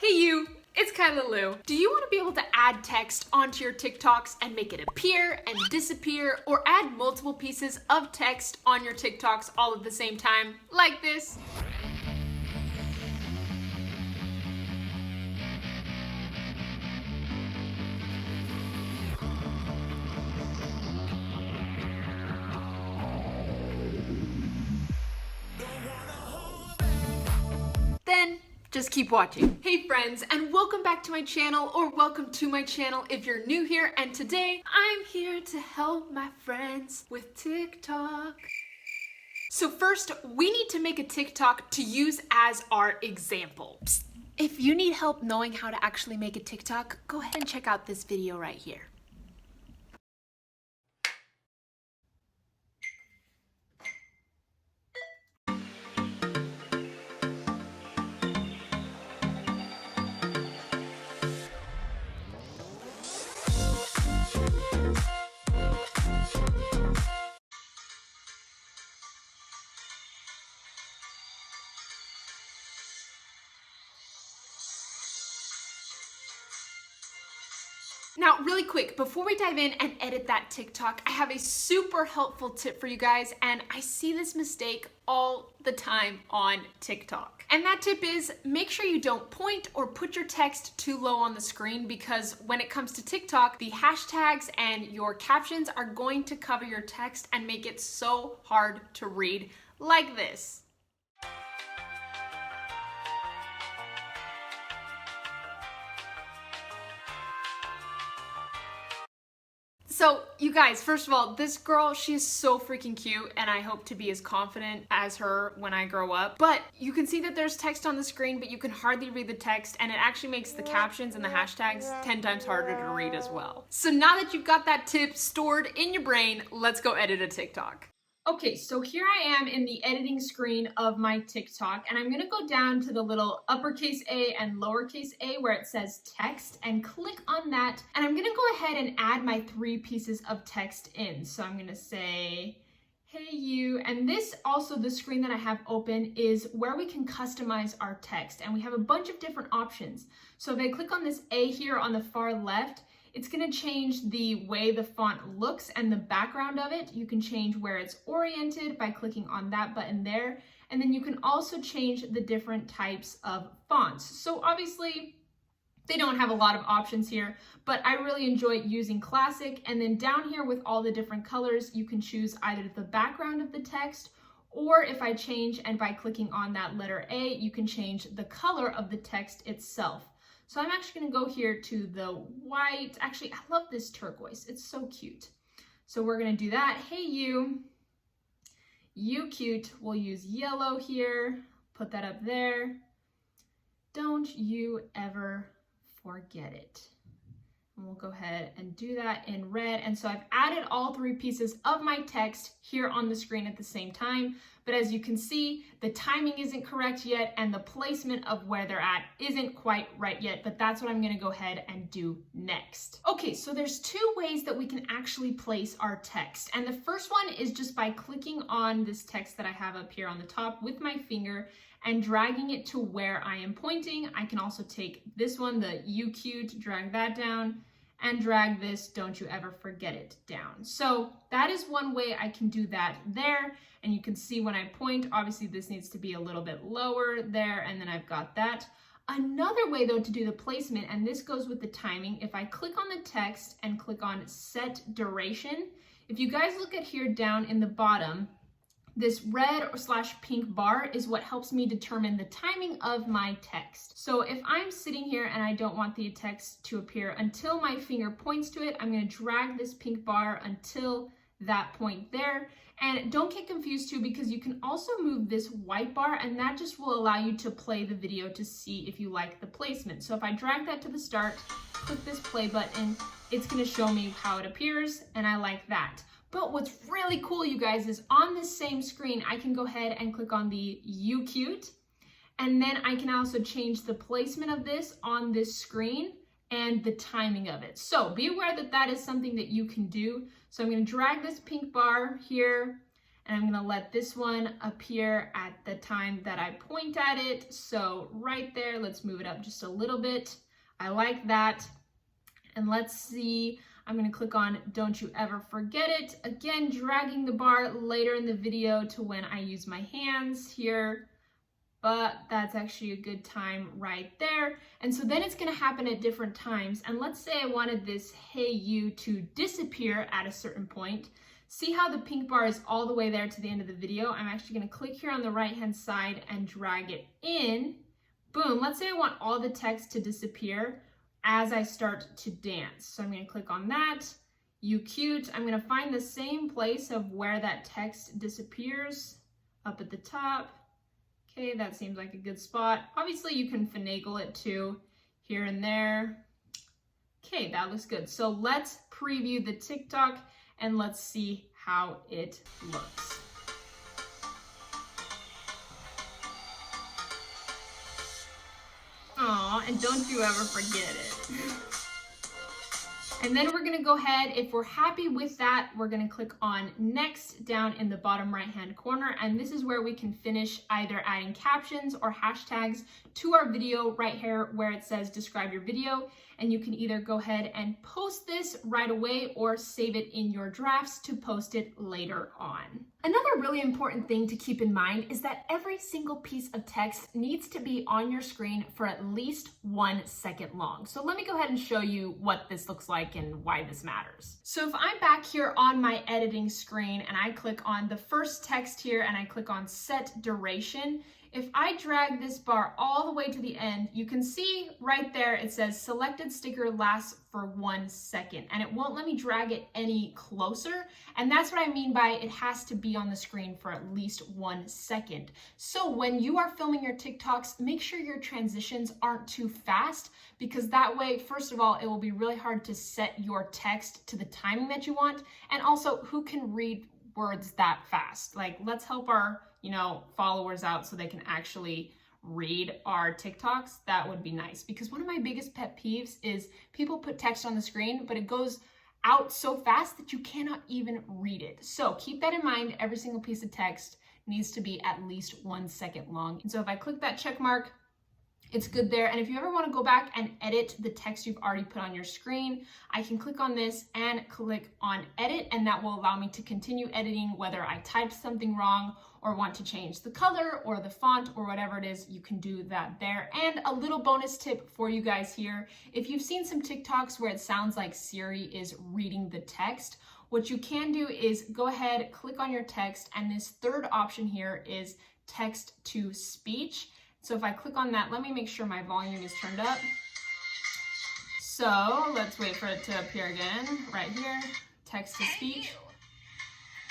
Hey you, it's Kyla Lou. Do you want to be able to add text onto your TikToks and make it appear and disappear, or add multiple pieces of text on your TikToks all at the same time, like this? Then just keep watching. Hey friends, and welcome back to my channel, or welcome to my channel if you're new here. And today I'm here to help my friends with TikTok. So first, we need to make a TikTok to use as our example. Psst. If you need help knowing how to actually make a TikTok, go ahead and check out this video right here. Now, really quick, before we dive in and edit that TikTok, I have a super helpful tip for you guys, and I see this mistake all the time on TikTok. And that tip is, make sure you don't point or put your text too low on the screen, because when it comes to TikTok, the hashtags and your captions are going to cover your text and make it so hard to read, like this. So you guys, first of all, this girl, she is so freaking cute, and I hope to be as confident as her when I grow up. But you can see that there's text on the screen, but you can hardly read the text, and it actually makes the captions and the hashtags 10 times harder to read as well. So now that you've got that tip stored in your brain, let's go edit a TikTok. Okay, so here I am in the editing screen of my TikTok, and I'm gonna go down to the little uppercase A and lowercase a where it says text, and click on that. And I'm gonna go ahead and add my 3 pieces of text in. So I'm gonna say, hey you, and this also, the screen that I have open is where we can customize our text, and we have a bunch of different options. So if I click on this A here on the far left, it's gonna change the way the font looks and the background of it. You can change where it's oriented by clicking on that button there. And then you can also change the different types of fonts. So obviously, they don't have a lot of options here, but I really enjoy using classic. And then down here with all the different colors, you can choose either the background of the text, or if I change and by clicking on that letter A, you can change the color of the text itself. So I'm actually gonna go here to the white. Actually, I love this turquoise. It's so cute. So we're gonna do that. Hey you cute. We'll use yellow here. Put that up there. Don't you ever forget it. And we'll go ahead and do that in red. And so I've added all 3 pieces of my text here on the screen at the same time. But as you can see, the timing isn't correct yet, and the placement of where they're at isn't quite right yet, but that's what I'm gonna go ahead and do next. Okay, so there's 2 ways that we can actually place our text. And the first one is just by clicking on this text that I have up here on the top with my finger and dragging it to where I am pointing. I can also take this one, the you cute, drag that down, and drag this don't you ever forget it down. So that is one way I can do that there. And you can see when I point, obviously this needs to be a little bit lower there, and then I've got that. Another way though to do the placement, and this goes with the timing, if I click on the text and click on set duration, if you guys look at here down in the bottom, this red / pink bar is what helps me determine the timing of my text. So if I'm sitting here and I don't want the text to appear until my finger points to it, I'm gonna drag this pink bar until that point there. And don't get confused too, because you can also move this white bar, and that just will allow you to play the video to see if you like the placement. So if I drag that to the start, click this play button, it's gonna show me how it appears, and I like that. But what's really cool, you guys, is on this same screen, I can go ahead and click on the you cute, and then I can also change the placement of this on this screen and the timing of it. So be aware that that is something that you can do. So I'm going to drag this pink bar here, And I'm gonna let this one appear at the time that I point at it. So right there, let's move it up just a little bit. I like that. And let's see, I'm gonna click on Don't You Ever Forget It. Again, dragging the bar later in the video to when I use my hands here, but that's actually a good time right there. And so then it's gonna happen at different times. And let's say I wanted this Hey You to disappear at a certain point. See how the pink bar is all the way there to the end of the video? I'm actually gonna click here on the right-hand side and drag it in. Boom, let's say I want all the text to disappear as I start to dance. So I'm gonna click on that, You Cute. I'm gonna find the same place of where that text disappears, up at the top. Okay, that seems like a good spot. Obviously you can finagle it too, here and there. Okay, that looks good. So let's preview the TikTok and let's see how it looks. Aw, and don't you ever forget it. And then we're gonna go ahead, if we're happy with that, we're gonna click on Next down in the bottom right-hand corner, and this is where we can finish either adding captions or hashtags to our video right here where it says describe your video, and you can either go ahead and post this right away or save it in your drafts to post it later on. Another really important thing to keep in mind is that every single piece of text needs to be on your screen for at least 1 second long. So let me go ahead and show you what this looks like and why this matters. So if I'm back here on my editing screen and I click on the first text here and I click on set duration, if I drag this bar all the way to the end, you can see right there it says selected sticker lasts for 1 second, and it won't let me drag it any closer. And that's what I mean by it has to be on the screen for at least 1 second. So when you are filming your TikToks, make sure your transitions aren't too fast, because that way, first of all, it will be really hard to set your text to the timing that you want. And also, who can read words that fast? Like, let's help our followers out so they can actually read our TikToks. That would be nice, because one of my biggest pet peeves is people put text on the screen, but it goes out so fast that you cannot even read it. So keep that in mind. Every single piece of text needs to be at least 1 second long. And so if I click that check mark, it's good there. And if you ever want to go back and edit the text you've already put on your screen, I can click on this and click on edit, and that will allow me to continue editing whether I typed something wrong or want to change the color or the font or whatever it is. You can do that there. And a little bonus tip for you guys here, if you've seen some TikToks where it sounds like Siri is reading the text, what you can do is go ahead, click on your text, and this third option here is text to speech. So if I click on that, let me make sure my volume is turned up. So let's wait for it to appear again, right here, text to speech,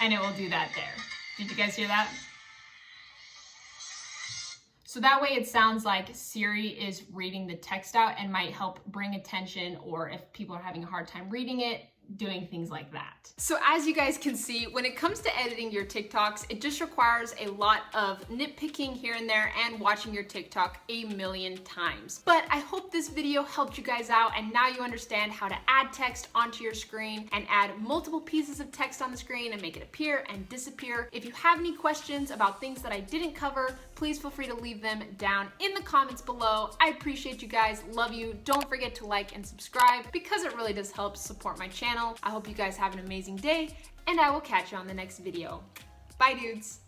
and it will do that there. Did you guys hear that? So that way it sounds like Siri is reading the text out and might help bring attention, or if people are having a hard time reading it, doing things like that. So as you guys can see, when it comes to editing your TikToks, it just requires a lot of nitpicking here and there and watching your TikTok a million times. But I hope this video helped you guys out, and now you understand how to add text onto your screen and add multiple pieces of text on the screen and make it appear and disappear. If you have any questions about things that I didn't cover, please feel free to leave them down in the comments below. I appreciate you guys, love you. Don't forget to like and subscribe, because it really does help support my channel. I hope you guys have an amazing day, and I will catch you on the next video. Bye, dudes.